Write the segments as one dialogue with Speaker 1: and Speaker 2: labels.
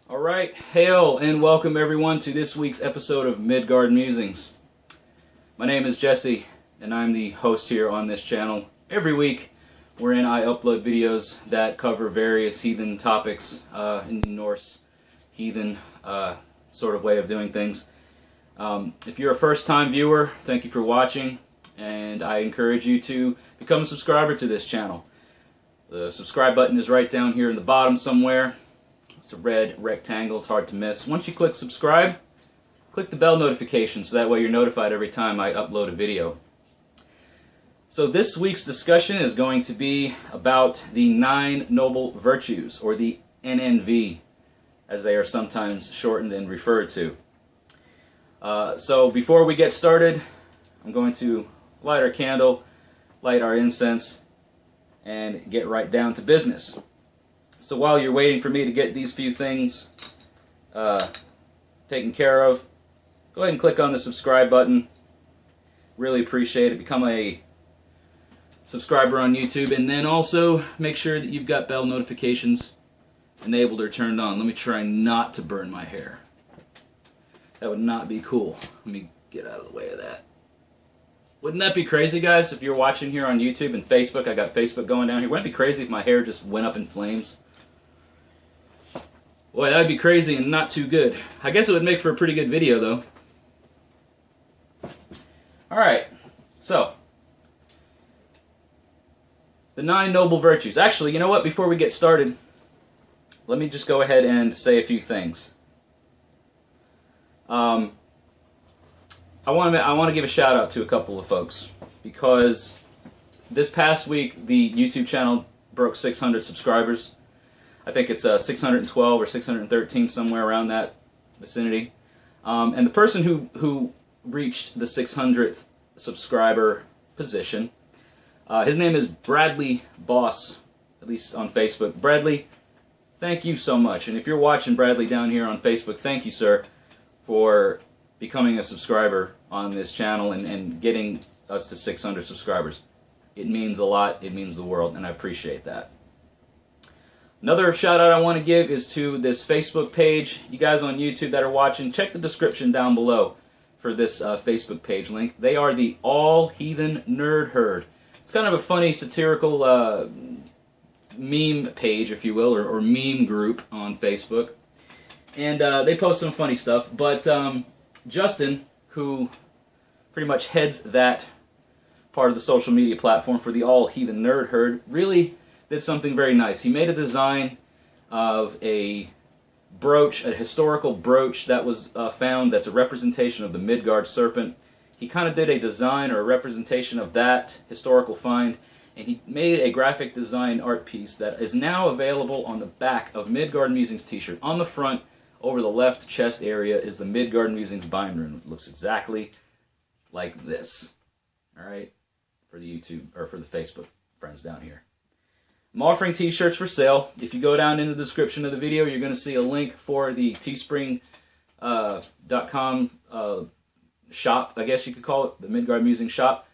Speaker 1: Alright, hail and welcome everyone to this week's episode of Midgard Musings. My name is Jesse, and I'm the host here on this channel. Every week, wherein I upload videos that cover various heathen topics in the Norse heathen sort of way of doing things. If you're a first-time viewer, thank you for watching, and I encourage you to become a subscriber to this channel. The subscribe button is right down here in the bottom somewhere. It's a red rectangle, it's hard to miss. Once you click subscribe, click the bell notification so that way you're notified every time I upload a video. So this week's discussion is going to be about the 9 Noble Virtues, or the NNV, as they are sometimes shortened and referred to. So before we get started, I'm going to light our candle, light our incense, and get right down to business. So while you're waiting for me to get these few things taken care of, go ahead and click on the subscribe button. Really appreciate it. Become a subscriber on YouTube, and then also make sure that you've got bell notifications enabled or turned on. Let me try not to burn my hair. That would not be cool. Let me get out of the way of that. Wouldn't that be crazy, guys, if you're watching here on YouTube and Facebook? I got Facebook going down here. Wouldn't it be crazy if my hair just went up in flames? Boy, that would be crazy and not too good. I guess it would make for a pretty good video, though. Alright, so the 9 Noble Virtues. Actually, you know what? Before we get started, let me just go ahead and say a few things. I want to give a shout out to a couple of folks, because this past week the YouTube channel broke 600 subscribers. I think it's 612 or 613, somewhere around that vicinity. And the person who reached the 600th subscriber position, his name is Bradley Boss, at least on Facebook. Bradley, thank you so much. And if you're watching, Bradley, down here on Facebook, thank you, sir, for becoming a subscriber on this channel and getting us to 600 subscribers. It means a lot, it means the world, and I appreciate that. Another shout out I want to give is to this Facebook page. You guys on YouTube that are watching, check the description down below for this Facebook page link. They are the All Heathen Nerd Herd. It's kind of a funny satirical meme page, if you will, or meme group on Facebook. And they post some funny stuff, but Justin, who pretty much heads that part of the social media platform for the All Heathen Nerd Herd, really did something very nice. He made a design of a brooch, a historical brooch that was found that's a representation of the Midgard serpent. He kind of did a design or a representation of that historical find, and he made a graphic design art piece that is now available on the back of Midgard Musings t-shirt. On the front, over the left chest area, is the Midgard Musings bind rune. It looks exactly like this. Alright? For the YouTube, or for the Facebook friends down here. I'm offering t-shirts for sale. If you go down in the description of the video, you're going to see a link for the teespring.com shop, I guess you could call it, the Midgard Musings shop.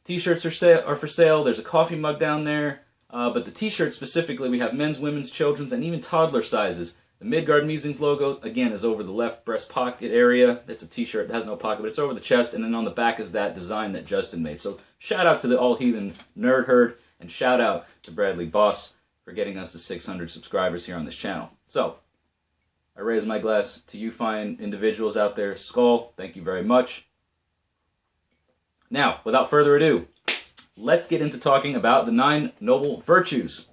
Speaker 1: T-shirts are for sale. There's a coffee mug down there. But the t-shirts specifically, we have men's, women's, children's, and even toddler sizes. The Midgard Musings logo, again, is over the left breast pocket area. It's a t-shirt that has no pocket, but it's over the chest, and then on the back is that design that Justin made. So shout out to the All Heathen Nerd Herd, and shout out to Bradley Boss for getting us to 600 subscribers here on this channel. So, I raise my glass to you fine individuals out there. Skull, thank you very much. Now, without further ado, let's get into talking about the 9 Noble Virtues.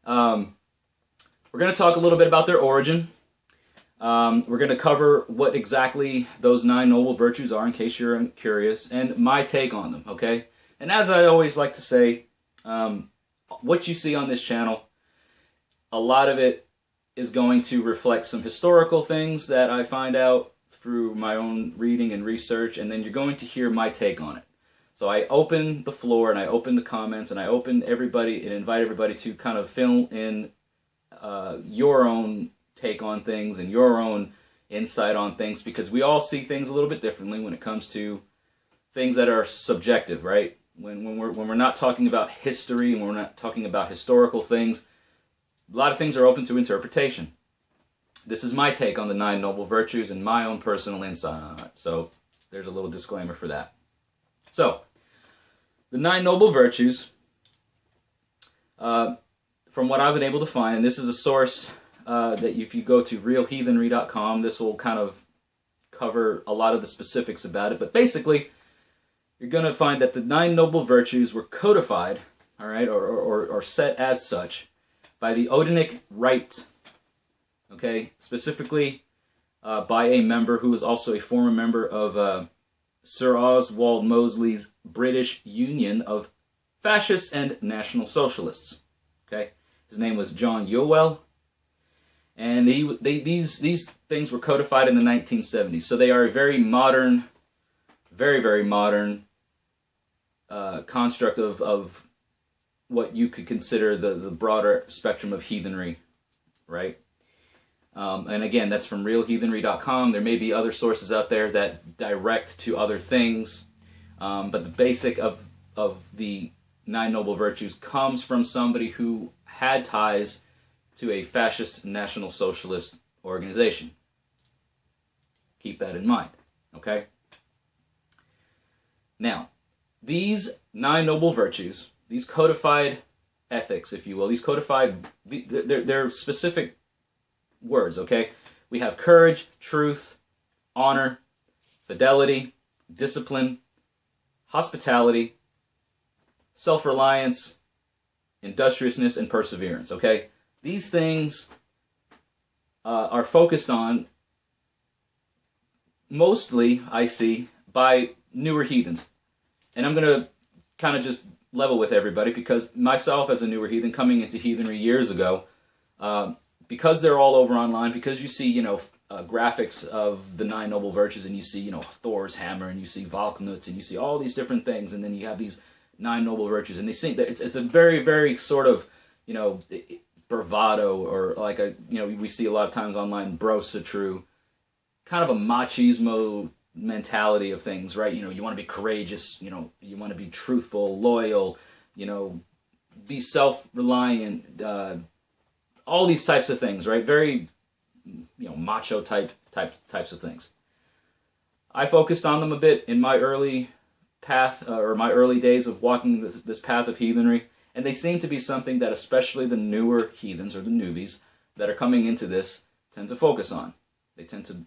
Speaker 1: We're going to talk a little bit about their origin. We're going to cover what exactly those 9 Noble Virtues are, in case you're curious, and my take on them, okay? And as I always like to say, what you see on this channel, a lot of it is going to reflect some historical things that I find out through my own reading and research, and then you're going to hear my take on it. So I open the floor, and I open the comments, and I open everybody and invite everybody to kind of fill in your own take on things and your own insight on things, because we all see things a little bit differently when it comes to things that are subjective, right? When we're not talking about history and we're not talking about historical things, a lot of things are open to interpretation. This is my take on the 9 Noble Virtues and my own personal insight on it. So there's a little disclaimer for that. So, the 9 Noble Virtues, from what I've been able to find, and this is a source that if you go to realheathenry.com, this will kind of cover a lot of the specifics about it. But basically, you're going to find that the 9 Noble Virtues were codified, all right, or set as such, by the Odinic Rite, okay, specifically by a member who was also a former member of Sir Oswald Mosley's British Union of Fascists and National Socialists. Okay, his name was John Yowell, and these things were codified in the 1970s. So they are a very modern, very modern construct of what you could consider the broader spectrum of heathenry, right? And again, that's from realheathenry.com. There may be other sources out there that direct to other things, but the basic of the 9 Noble Virtues comes from somebody who had ties to a fascist National Socialist organization. Keep that in mind, okay? Now, these 9 Noble Virtues, these codified ethics, if you will, these codified, they're specific words, okay? We have courage, truth, honor, fidelity, discipline, hospitality, self-reliance, industriousness, and perseverance, okay? These things are focused on, mostly, I see, by newer heathens. And I'm going to kind of just level with everybody, because myself as a newer heathen coming into heathenry years ago, because they're all over online, because you see, graphics of the 9 Noble Virtues, and you see, Thor's hammer, and you see Valknuts, and you see all these different things, and then you have these 9 Noble Virtues, and they seem that it's a very, very sort of, bravado, or like we see a lot of times online, brosatru, kind of a machismo mentality of things, right? You want to be courageous, you want to be truthful, loyal, be self-reliant, all these types of things, right? Very, macho types of things. I focused on them a bit in my early path, or my early days of walking this path of heathenry, and they seem to be something that especially the newer heathens, or the newbies, that are coming into this tend to focus on. They tend to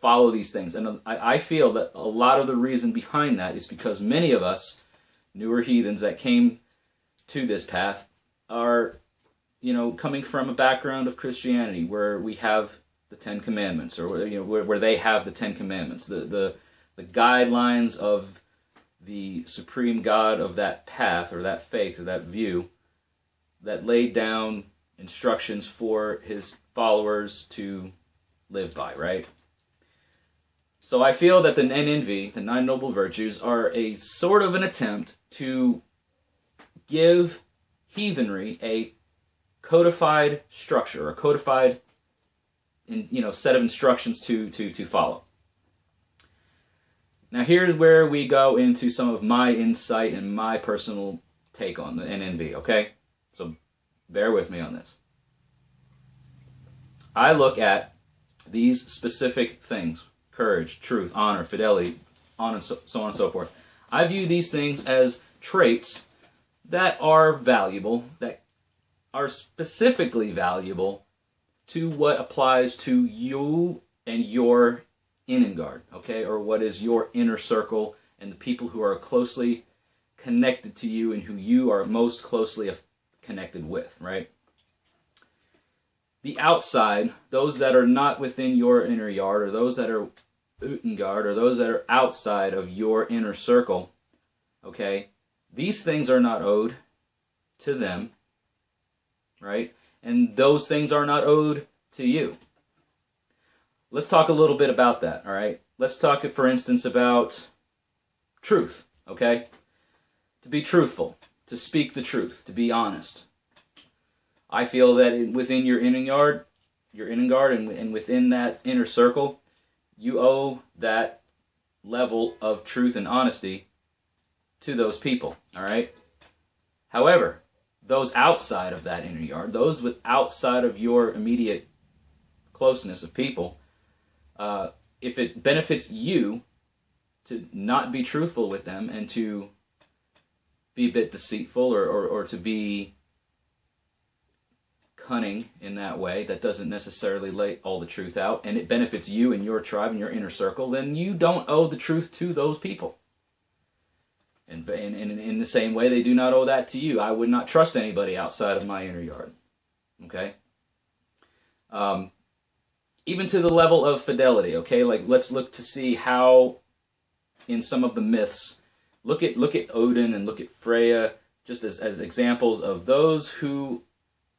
Speaker 1: follow these things, and I feel that a lot of the reason behind that is because many of us, newer heathens that came to this path, are coming from a background of Christianity where we have the 10 Commandments, or where they have the 10 Commandments, the guidelines of the supreme God of that path, or that faith, or that view, that laid down instructions for his followers to live by, right? So I feel that the NNV, the 9 Noble Virtues, are a sort of an attempt to give heathenry a codified structure, a codified set of instructions to follow. Now here's where we go into some of my insight and my personal take on the NNV, okay? So bear with me on this. I look at these specific things: courage, truth, honor, fidelity, on and so on and so forth. I view these things as traits that are valuable, that are specifically valuable to what applies to you and your Innengard, okay, or what is your inner circle and the people who are closely connected to you and who you are most closely connected with, right? The outside, those that are not within your inner yard, or those that are Utengard, or those that are outside of your inner circle, okay, these things are not owed to them, right? And those things are not owed to you. Let's talk a little bit about that, all right? Let's talk, for instance, about truth, okay? To be truthful, to speak the truth, to be honest. I feel that within your Innengard, and within that inner circle, you owe that level of truth and honesty to those people, all right? However, those outside of that inner yard, those outside of your immediate closeness of people, if it benefits you to not be truthful with them and to be a bit deceitful or to be cunning in that way, that doesn't necessarily lay all the truth out, and it benefits you and your tribe and your inner circle, then you don't owe the truth to those people. And in the same way, they do not owe that to you. I would not trust anybody outside of my inner yard. Okay? Even to the level of fidelity, okay? Like, let's look to see how, in some of the myths, look at Odin and look at Freya, just as examples of those who,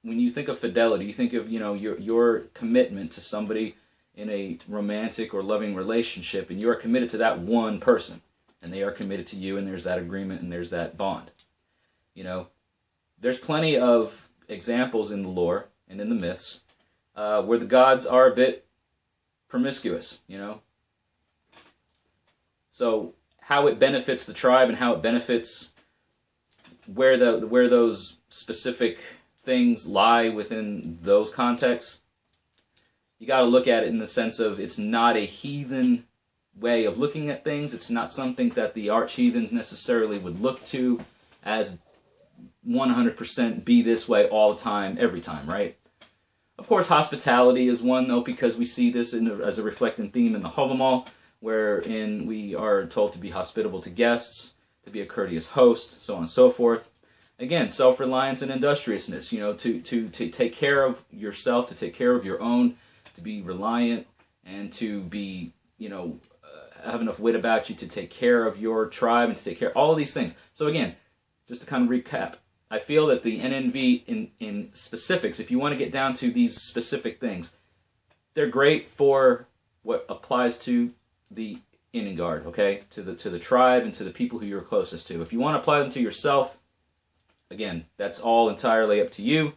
Speaker 1: when you think of fidelity, you think of, your commitment to somebody in a romantic or loving relationship, and you are committed to that one person, and they are committed to you, and there's that agreement, and there's that bond. There's plenty of examples in the lore and in the myths where the gods are a bit promiscuous, So how it benefits the tribe and how it benefits where those specific things lie within those contexts, you got to look at it in the sense of it's not a heathen way of looking at things. It's not something that the arch-heathens necessarily would look to as 100% be this way all the time, every time, right? Of course, hospitality is one, though, because we see this as a reflecting theme in the Havamal, wherein we are told to be hospitable to guests, to be a courteous host, so on and so forth. Again, self-reliance and industriousness, to take care of yourself, to take care of your own, to be reliant, and to be, have enough wit about you to take care of your tribe and to take care of all of these things. So again, just to kind of recap, I feel that the NNV in specifics, if you want to get down to these specific things, they're great for what applies to the Inengard, okay? To the tribe and to the people who you're closest to. If you want to apply them to yourself, again, that's all entirely up to you.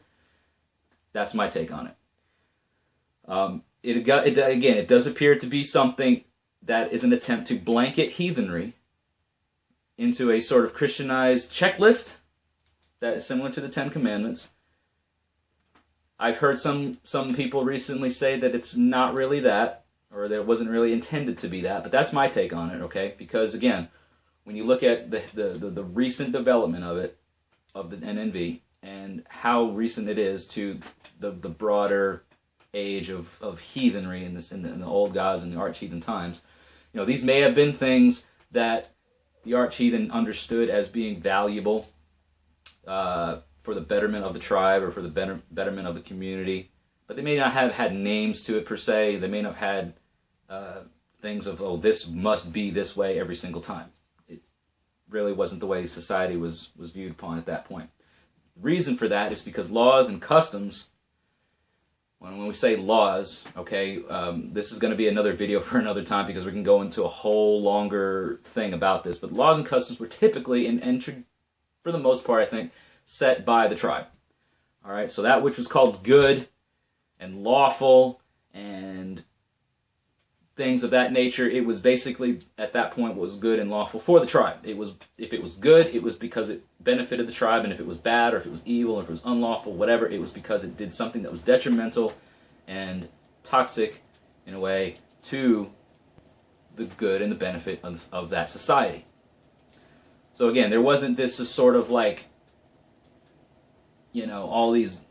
Speaker 1: That's my take on it. It does appear to be something that is an attempt to blanket heathenry into a sort of Christianized checklist that is similar to the Ten Commandments. I've heard some people recently say that it's not really that, or that it wasn't really intended to be that, but that's my take on it, okay? Because again, when you look at the recent development of the NNV, and how recent it is to the broader age of heathenry in the old gods and the arch-heathen times, these may have been things that the arch-heathen understood as being valuable for the betterment of the tribe or for the betterment of the community, but they may not have had names to it per se. They may not have had things of, oh, this must be this way every single time. It really wasn't the way society was viewed upon at that point. The reason for that is because laws and customs, when we say laws, okay, this is going to be another video for another time because we can go into a whole longer thing about this, but laws and customs were typically, for the most part, I think, set by the tribe. All right, so that which was called good and lawful and things of that nature, it was basically, at that point, was good and lawful for the tribe. If it was good, it was because it benefited the tribe, and if it was bad, or if it was evil, or if it was unlawful, whatever, it was because it did something that was detrimental and toxic, in a way, to the good and the benefit of that society. So again, there wasn't this sort of like, all these,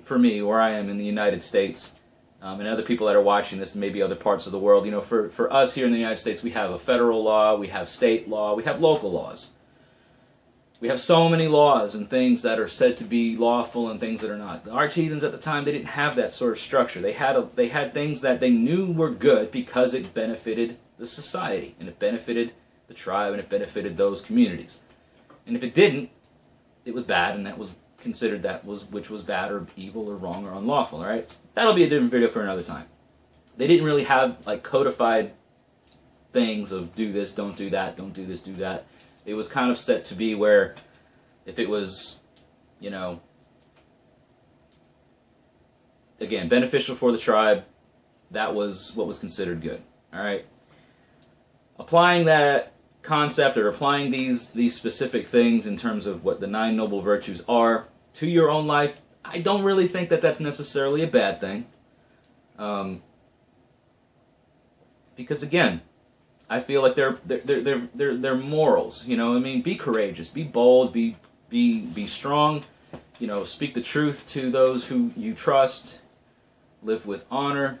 Speaker 1: for me, where I am in the United States, and other people that are watching this, maybe other parts of the world, for us here in the United States, we have a federal law, we have state law, we have local laws. We have so many laws and things that are said to be lawful and things that are not. The arch-heathens at the time, they didn't have that sort of structure. They had things that they knew were good because it benefited the society, and it benefited the tribe, and it benefited those communities. And if it didn't, it was bad, and that was considered which was bad or evil or wrong or unlawful, all right? That'll be a different video for another time. They didn't really have like codified things of do this, don't do that, don't do this, do that. It was kind of set to be where if it was, again, beneficial for the tribe, that was what was considered good, all right? Applying that concept or applying these specific things in terms of what the 9 noble virtues are to your own life, I don't really think that that's necessarily a bad thing. Because again, I feel like they're morals. You know, I mean, be courageous, be bold, be strong. You know, speak the truth to those who you trust. Live with honor.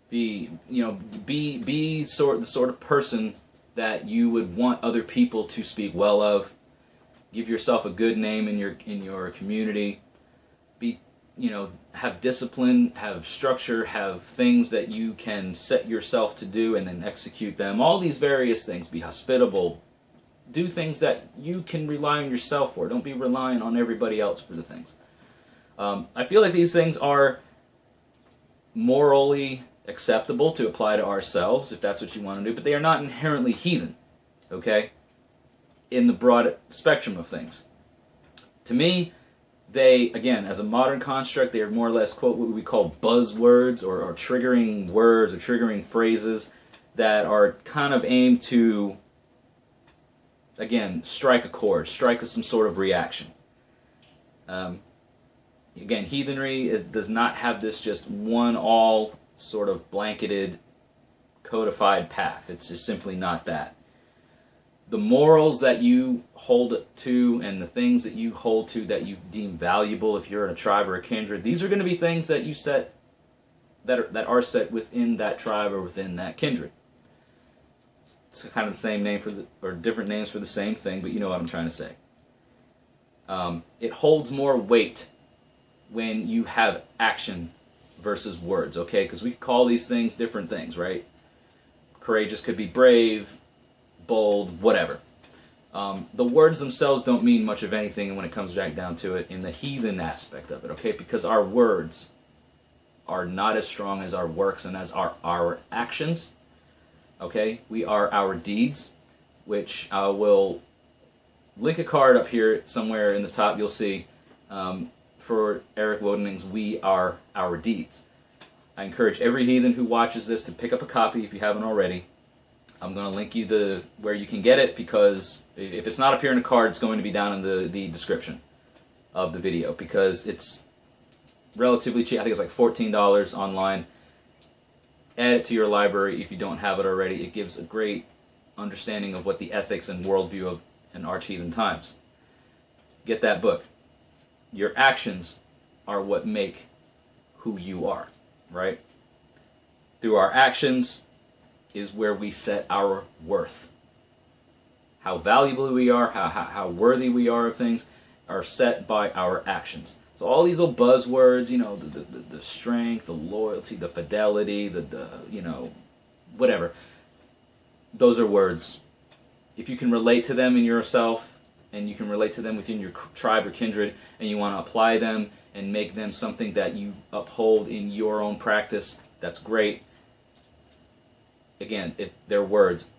Speaker 1: Be the sort of person that you would want other people to speak well of. Give yourself a good name in your community. Have discipline, have structure, have things that you can set yourself to do and then execute them. All these various things. Be hospitable. Do things that you can rely on yourself for. Don't be relying on everybody else for the things. I feel like these things are morally acceptable to apply to ourselves, if that's what you want to do, but they are not inherently heathen, okay, in the broad spectrum of things. To me, they, again, as a modern construct, they are more or less, quote, what we call buzzwords or triggering words or triggering phrases that are kind of aimed to, again, strike a chord, strike some sort of reaction. Again, heathenry does not have this just one-all sort of blanketed, codified path. It's just simply not that. The morals that you hold to and the things that you hold to that you deem valuable, if you're in a tribe or a kindred, these are going to be things that you set, that are set within that tribe or within that kindred. It's kind of the same name or different names for the same thing, but you know what I'm trying to say. It holds more weight when you have action versus words, okay? Because we call these things different things, right? Courageous could be brave, bold, whatever. The words themselves don't mean much of anything when it comes back down to it in the heathen aspect of it, okay? Because our words are not as strong as our works and as our actions, okay? We are our deeds, which I will link a card up here somewhere in the top, you'll see. For Eric Wodening's We Are Our Deeds. I encourage every heathen who watches this to pick up a copy if you haven't already. I'm going to link you where you can get it, because if it's not up here in a card, it's going to be down in the description of the video, because it's relatively cheap. I think it's like $14 online. Add it to your library if you don't have it already. It gives a great understanding of what the ethics and worldview of an arch-heathen times. Get that book. Your actions are what make who you are, right? Through our actions is where we set our worth. How valuable we are, how worthy we are of things, are set by our actions. So all these little buzzwords, you know, the strength, the loyalty, the fidelity, whatever. Those are words. If you can relate to them in yourself, and you can relate to them within your tribe or kindred, and you want to apply them and make them something that you uphold in your own practice, that's great. Again, if they're words,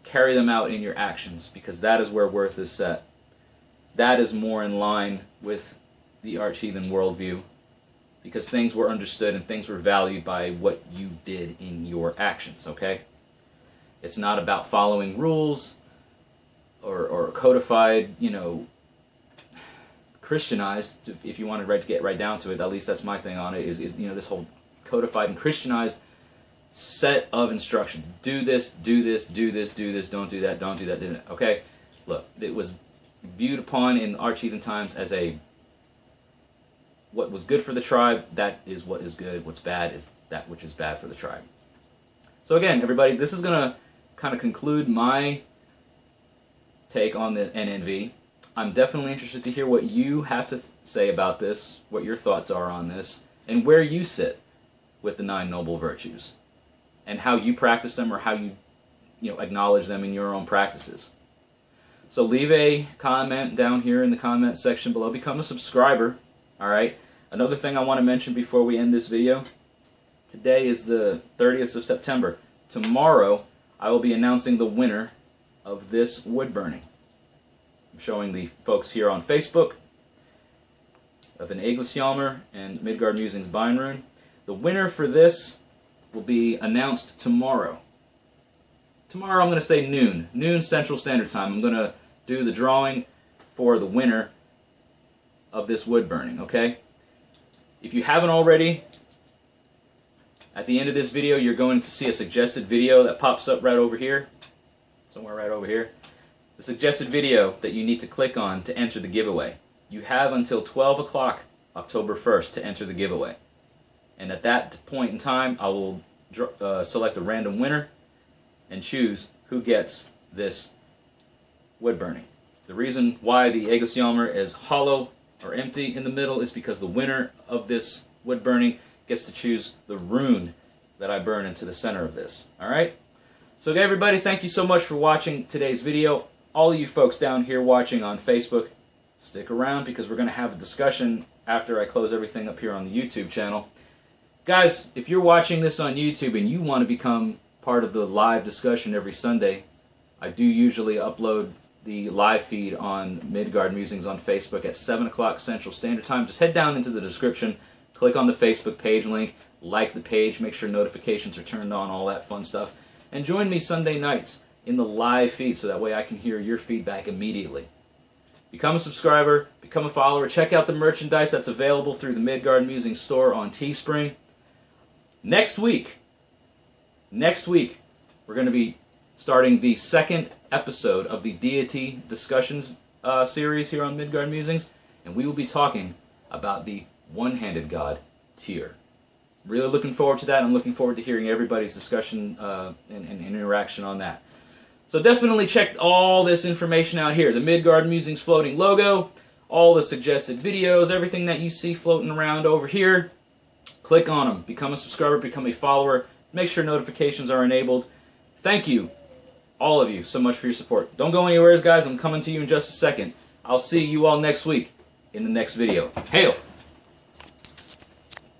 Speaker 1: carry them out in your actions, because that is where worth is set. That is more in line with the arch-heathen worldview, because things were understood and things were valued by what you did in your actions, okay? It's not about following rules, or codified, Christianized, if you want to get right down to it. At least that's my thing on it, is this whole codified and Christianized set of instructions. Do this, do this, do this, do this, don't do that, don't do that, do that. Okay? Look, it was viewed upon in arch-heathen times as what was good for the tribe, that is what is good. What's bad is that which is bad for the tribe. So again, everybody, this is going to kind of conclude my take on the NNV. I'm definitely interested to hear what you have to say about this, what your thoughts are on this, and where you sit with the 9 noble virtues, and how you practice them, or how you acknowledge them in your own practices. So leave a comment down here in the comment section below. Become a subscriber. All right. Another thing I want to mention before we end this video. Today is the 30th of September. Tomorrow I will be announcing the winner of this wood burning. I'm showing the folks here on Facebook of an Eglishjalmur and Midgard Musings Beinrune. The winner for this will be announced tomorrow. Tomorrow I'm going to say noon Central Standard Time. I'm going to do the drawing for the winner of this wood burning, okay? If you haven't already, At the end of this video, you're going to see a suggested video that pops up right over here, somewhere right over here. The suggested video that you need to click on to enter the giveaway. You have until 12 o'clock, October 1st, to enter the giveaway. And at that point in time, I will select a random winner and choose who gets this wood burning. The reason why the Egilsjálmur is hollow or empty in the middle is because the winner of this wood burning gets to choose the rune that I burn into the center of this. Alright? So everybody, thank you so much for watching today's video. All of you folks down here watching on Facebook, stick around because we're going to have a discussion after I close everything up here on the YouTube channel. Guys, if you're watching this on YouTube and you want to become part of the live discussion every Sunday, I do usually upload the live feed on Midgard Musings on Facebook at 7 o'clock Central Standard Time. Just head down into the description, click on the Facebook page link, like the page, make sure notifications are turned on, all that fun stuff. And join me Sunday nights in the live feed so that way I can hear your feedback immediately. Become a subscriber, become a follower, check out the merchandise that's available through the Midgard Musings store on Teespring. Next week, we're going to be starting the second episode of the Deity Discussions series here on Midgard Musings, and we will be talking about the one-handed god, Tyr. Really looking forward to that. I'm looking forward to hearing everybody's discussion and interaction on that. So definitely check all this information out here. The Midgard Musings floating logo, all the suggested videos, everything that you see floating around over here. Click on them. Become a subscriber, become a follower. Make sure notifications are enabled. Thank you, all of you, so much for your support. Don't go anywhere, guys. I'm coming to you in just a second. I'll see you all next week in the next video. Hail!